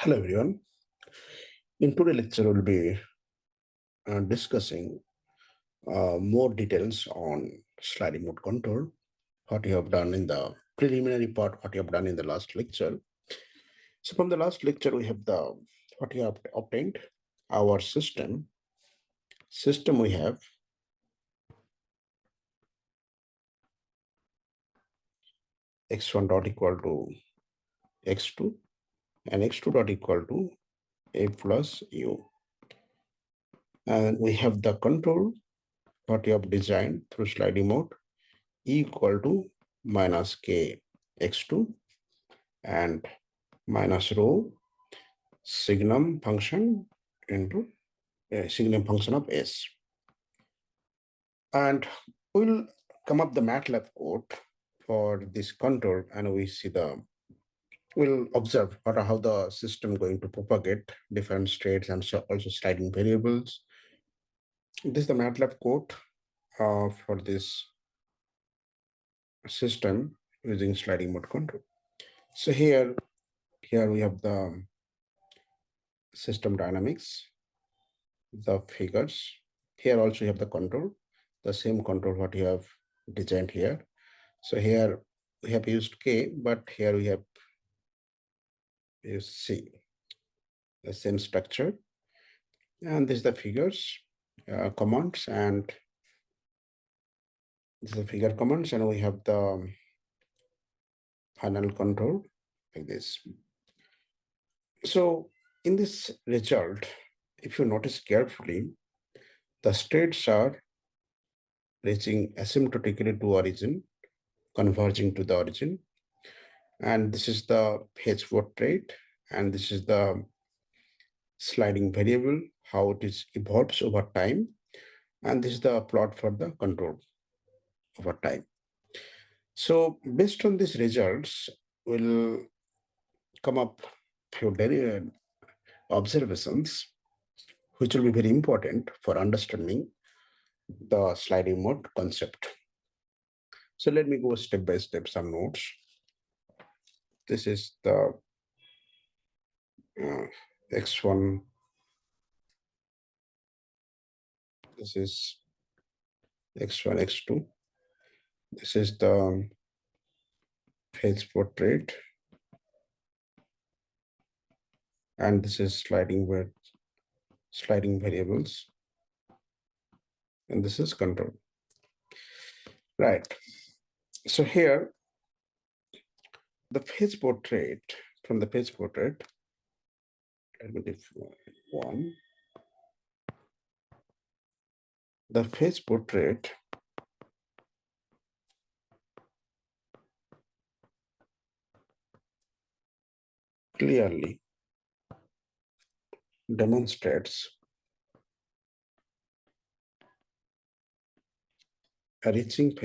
Hello everyone. In today's lecture, we'll be discussing more details on sliding mode control, what you have done in the preliminary part, what you have done in the last lecture. So from the last lecture, we have what you have obtained, our system. System we have x1 dot equal to x2 and x2 dot equal to a plus u. And we have the control, what you have designed through sliding mode, e equal to minus k x2 and minus rho signum function into a signum function of s. And we'll come up the MATLAB code for this control, and we'll observe how the system going to propagate different states and so also sliding variables. This is the MATLAB code for this system using sliding mode control. So here we have the system dynamics, the figures. Here also you have the control, the same control what you have designed here. So here we have used K, but here we have used C, the same structure. And this is the figures, commands, and this is the figure commands, and we have the final control like this. So in this result, if you notice carefully, the states are reaching asymptotically to origin, converging to the origin. And this is the phase portrait, and this is the sliding variable, how it is evolves over time. And this is the plot for the control over time. So based on these results, we'll come up few observations, which will be very important for understanding the sliding mode concept. So let me go step by step some notes. This is the x1. This is x1, x2. This is the phase portrait. And this is sliding variables. And this is control. Right. So here, the phase portrait, from the phase portrait, let me define one. The phase portrait clearly demonstrates a reaching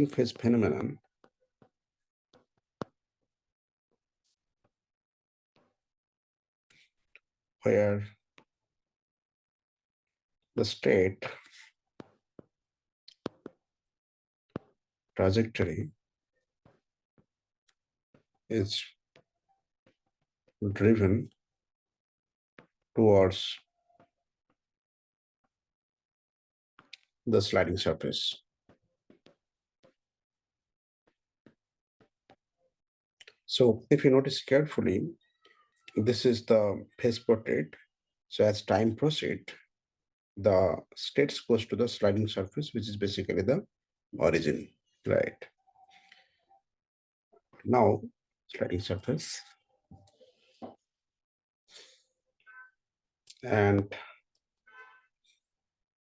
phase phenomenon where the state trajectory is driven towards the sliding surface. So if you notice carefully, this is the phase portrait. So as time proceeds, the states goes to the sliding surface, which is basically the origin, right? Now, sliding surface. And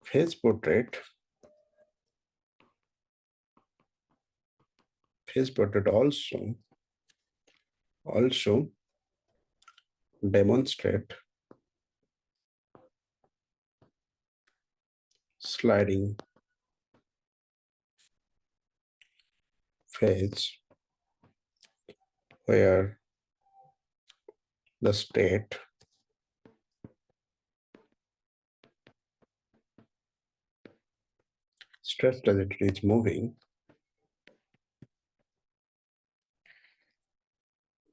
phase portrait also demonstrate sliding phase where the state stress trajectory is moving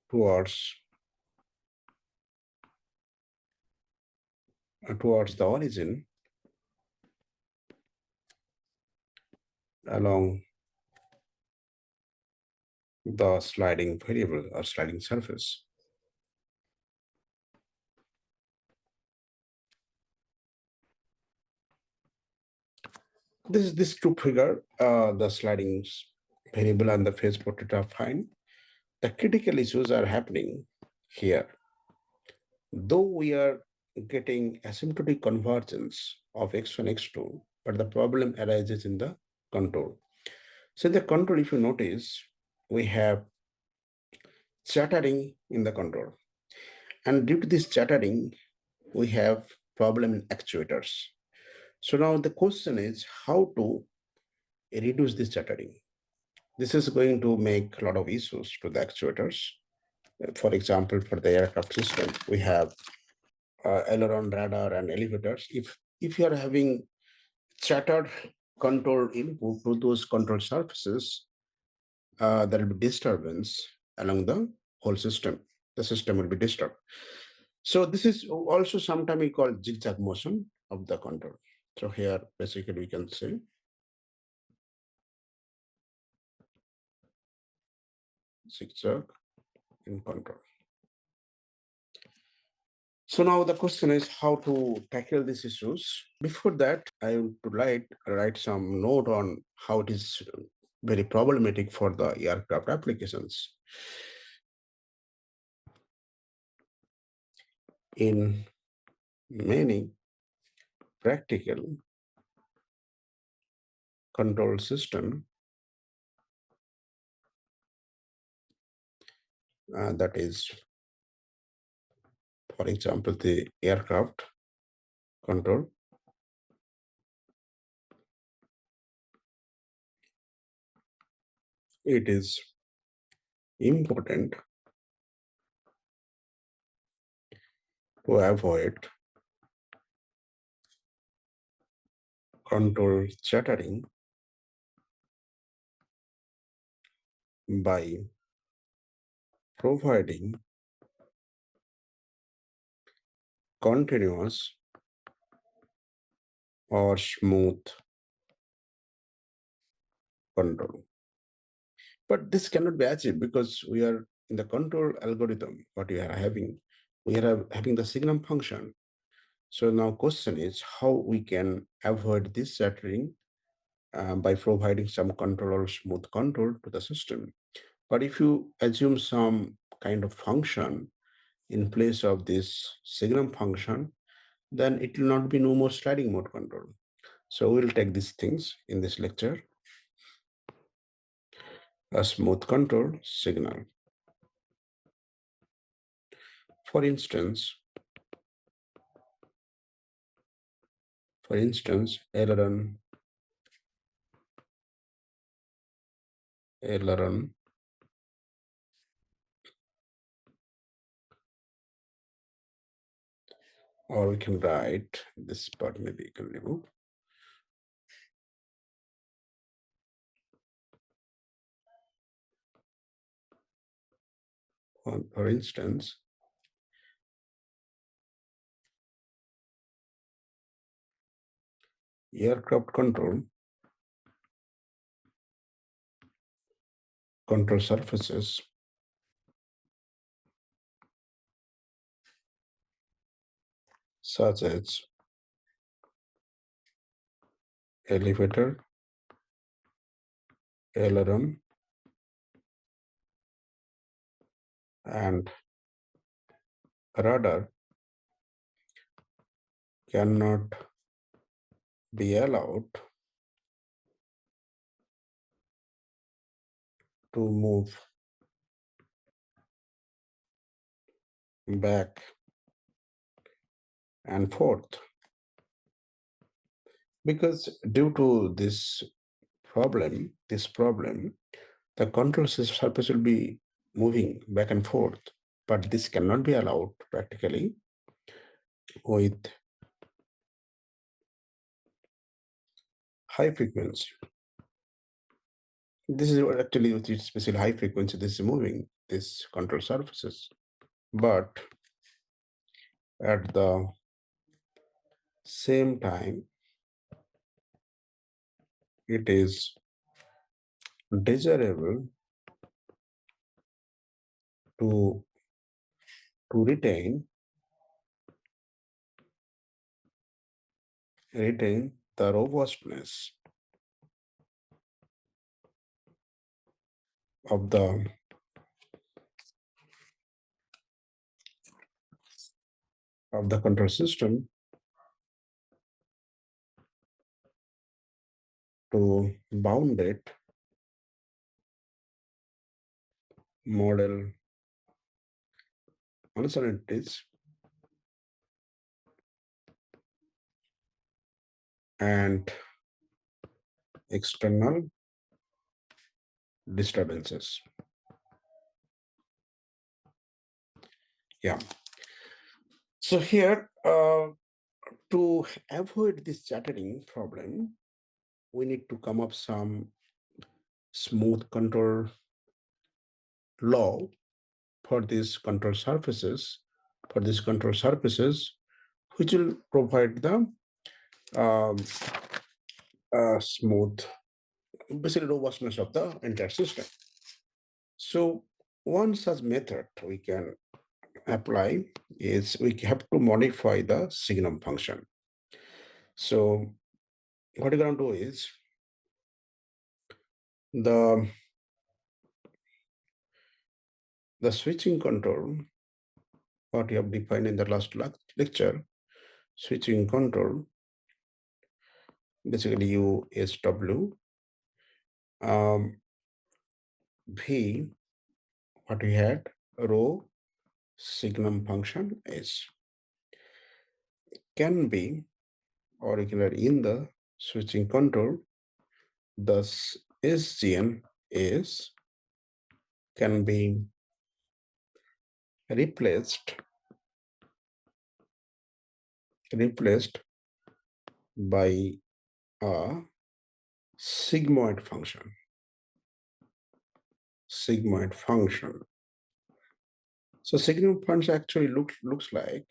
towards the origin along the sliding variable or sliding surface. This to figure the sliding variable and the phase portrait are fine. The critical issues are happening here. Though we are getting asymptotic convergence of x1, x2, but the problem arises in the control. So in the control, if you notice, we have chattering in the control. And due to this chattering, we have problem in actuators. So now the question is how to reduce this chattering. This is going to make a lot of issues to the actuators. For example, for the aircraft system, we have aileron, radar, and elevators. If you are having chattered control input to those control surfaces, there will be disturbance along the whole system. The system will be disturbed. So this is also sometimes we call zigzag motion of the control. So here, basically, we can say zigzag in control. So now the question is how to tackle these issues. Before that, I would like to write some note on how it is very problematic for the aircraft applications. In many practical control system, that is, for example, the aircraft control, it is important to avoid control chattering by providing continuous or smooth control. But this cannot be achieved because we are in the control algorithm, what we are having. We are having the signum function. So now question is how we can avoid this chattering by providing some control or smooth control to the system. But if you assume some kind of function in place of this signum function, then it will not be no more sliding mode control. So we'll take these things in this lecture. A smooth control signal. For instance, aileron or we can write this part, maybe you can remove. For instance, aircraft control surfaces such as elevator, aileron, and radar cannot be allowed to move back and forth because due to this problem, the control surface will be moving back and forth, but this cannot be allowed practically with high frequency. This is what actually with its special high frequency, this is moving this control surfaces. But at the same time, it is desirable to retain the robustness of the control system to bound it model uncertainties and external disturbances. Yeah. So here, to avoid this chattering problem, we need to come up some smooth control law for these control surfaces, which will provide the um, smooth, basically robustness of the entire system. So one such method we can apply is we have to modify the signum function. So what you're going to do is the switching control, what you have defined in the last lecture, switching control, basically USW, V, what we had, rho signum function is, can be, or you can write in the switching control, thus SGN is, can be replaced by a sigmoid function. So sigmoid function actually looks like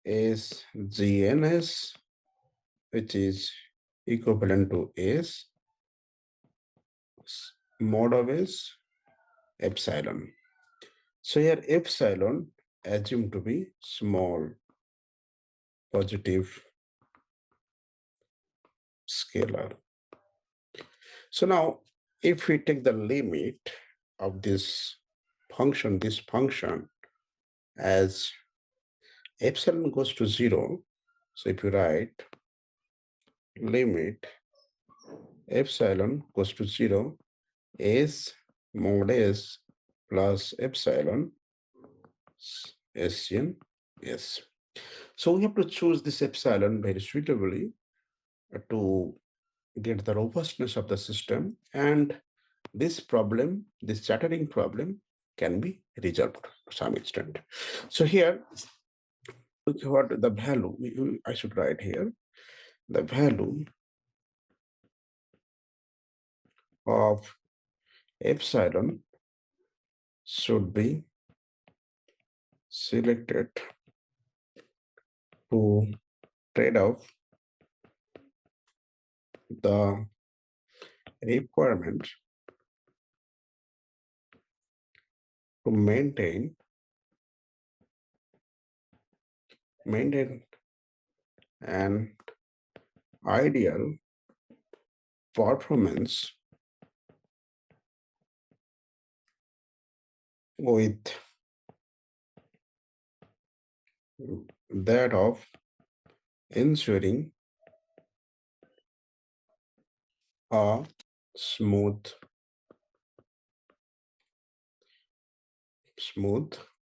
is GNS, which is equivalent to S mod of S epsilon. So here epsilon assumed to be small positive scalar. So now if we take the limit of this function as epsilon goes to 0, so if you write limit epsilon goes to 0, S mod S plus epsilon SN S. So we have to choose this epsilon very suitably to get the robustness of the system, and this chattering problem can be resolved to some extent. So here, what the value, I should write here, the value of epsilon should be selected to trade off the requirement to maintain an ideal performance with that of ensuring a smooth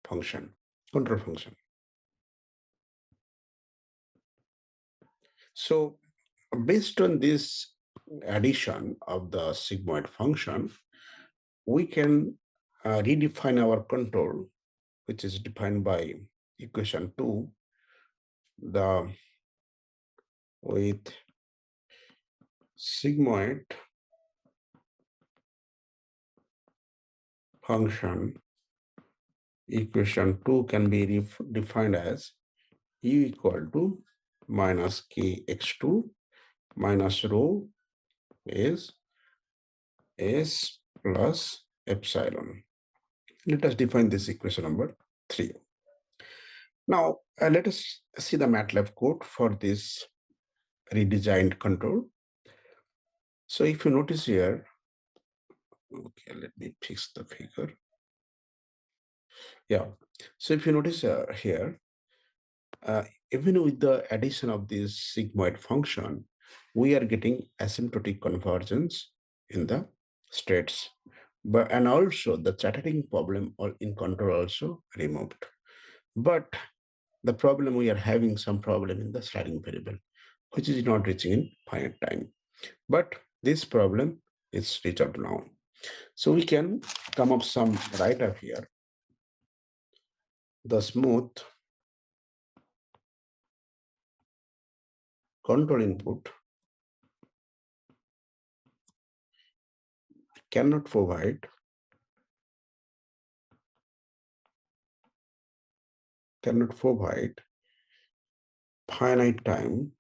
control function. So based on this addition of the sigmoid function, we can redefine our control, which is defined by equation 2, the with sigmoid function equation 2 can be defined as u equal to minus kx2 minus rho is s plus epsilon. Let us define this equation number 3. Now, let us see the MATLAB code for this redesigned control. So if you notice here, okay, let me fix the figure. Yeah, so if you notice here, even with the addition of this sigmoid function, we are getting asymptotic convergence in the states. But and also the chattering problem in control also removed. But the problem we are having some problem in the sliding variable, which is not reaching in finite time. But this problem is resolved now. So we can come up some write-up here. The smooth control input cannot provide finite time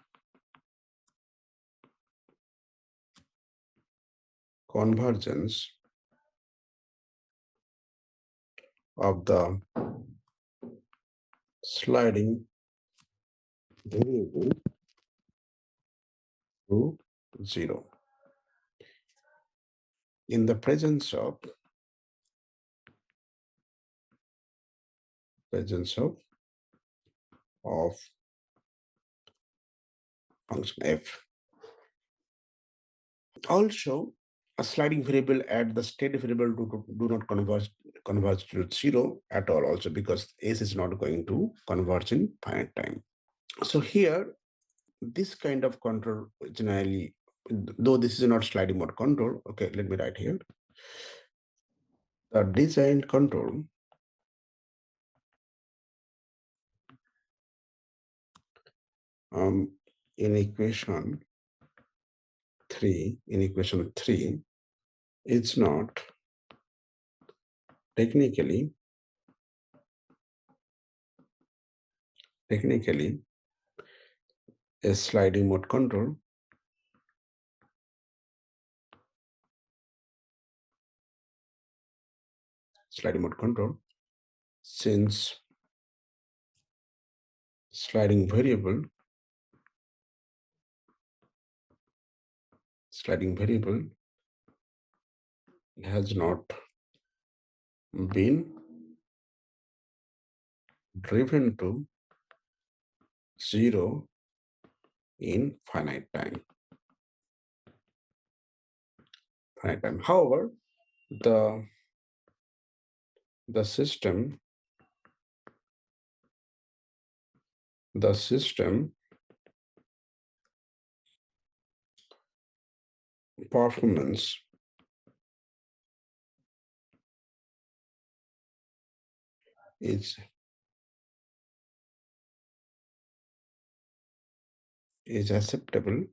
convergence of the sliding variable to 0 in the presence of of function f. Also, a sliding variable at the state variable do not converge to 0 at all also, because s is not going to converge in finite time. So here, this kind of control generally, though this is not sliding mode control, okay, let me write here. The designed control in equation 3, it's not technically a sliding mode control, since sliding variable has not been driven to 0 in finite time. However, the system performance is acceptable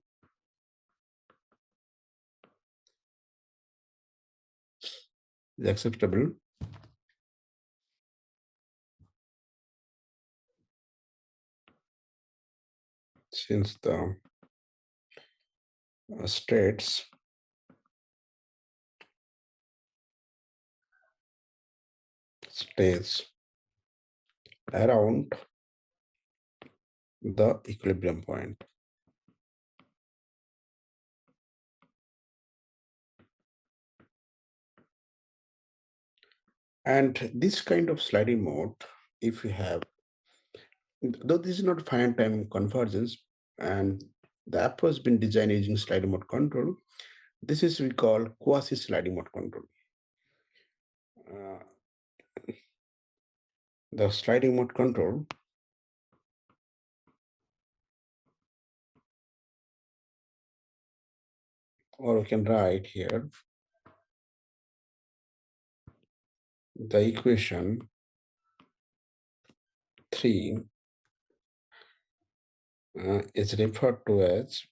since the states stays around the equilibrium point. And this kind of sliding mode, if you have, though this is not finite time convergence, and the app has been designed using sliding mode control, this is we call quasi sliding mode control. The sliding mode control or we can write here the equation 3 is referred to as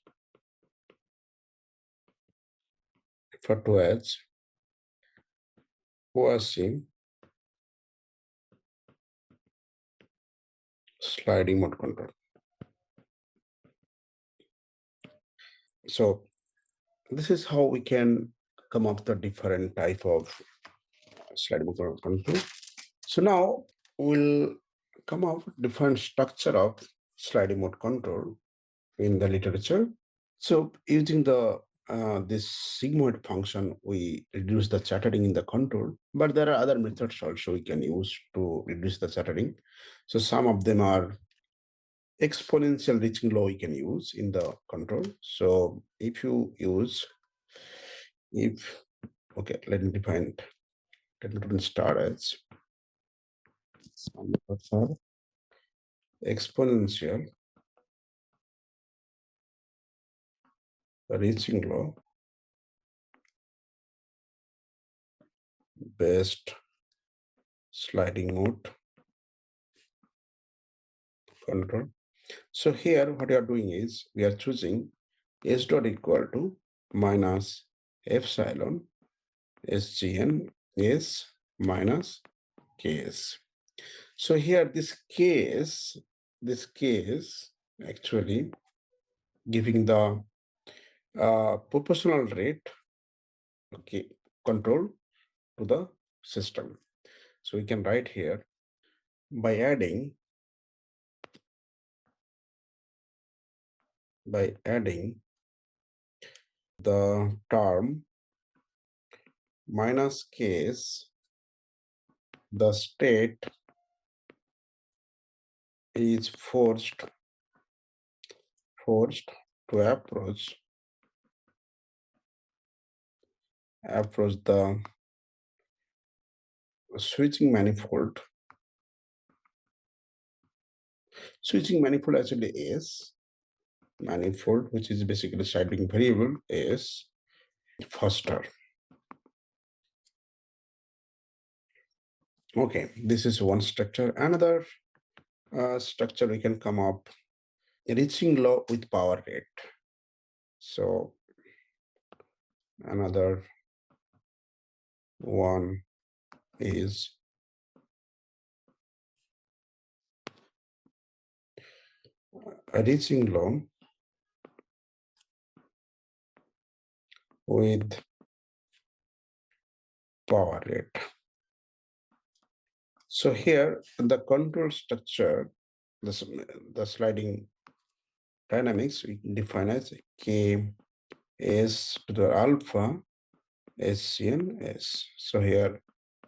OSC sliding mode control. So this is how we can come up with the different type of sliding mode control. So now we'll come up with different structure of sliding mode control in the literature. So using the this sigmoid function, we reduce the chattering in the control, but there are other methods also we can use to reduce the chattering. So some of them are exponential reaching low we can use in the control. So if you use, if, okay, let me define it. Let me start as exponential reaching low based sliding mode control. So here what we are doing is we are choosing s dot equal to minus epsilon sgn s minus ks. So here this case actually giving the proportional rate, okay, control to the system. So we can write here by adding the term minus case, the state is forced to approach the switching manifold. Switching manifold actually is manifold, which is basically sliding variable, is faster. Okay, this is one structure. Another structure we can come up, reaching low with power rate. So another one is reaching low with power rate. So here the control structure, the sliding dynamics, we can define as K S to the alpha SCN S. So here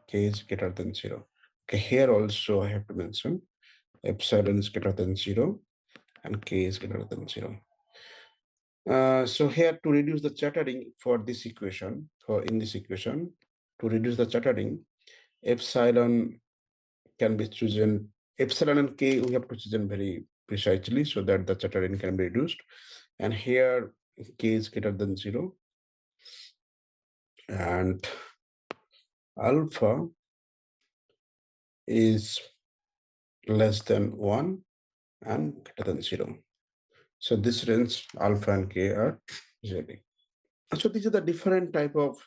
K is greater than 0. Okay, here also I have to mention epsilon is greater than 0 and K is greater than 0. So here to reduce the chattering for this equation, to reduce the chattering, epsilon can be chosen, epsilon and K we have to chosen very precisely so that the chattering can be reduced. And here K is greater than 0 and alpha is less than 1 and greater than 0. So this range alpha and K are 0. So these are the different type of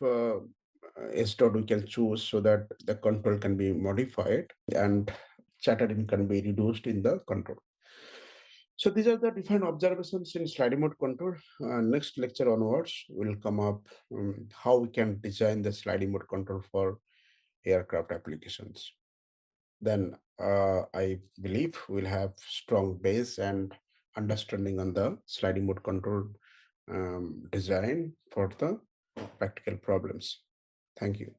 S dot we can choose so that the control can be modified and chattering can be reduced in the control. So these are the different observations in sliding mode control. Next lecture onwards will come up how we can design the sliding mode control for aircraft applications. Then I believe we'll have strong base and understanding on the sliding mode control design for the practical problems. Thank you.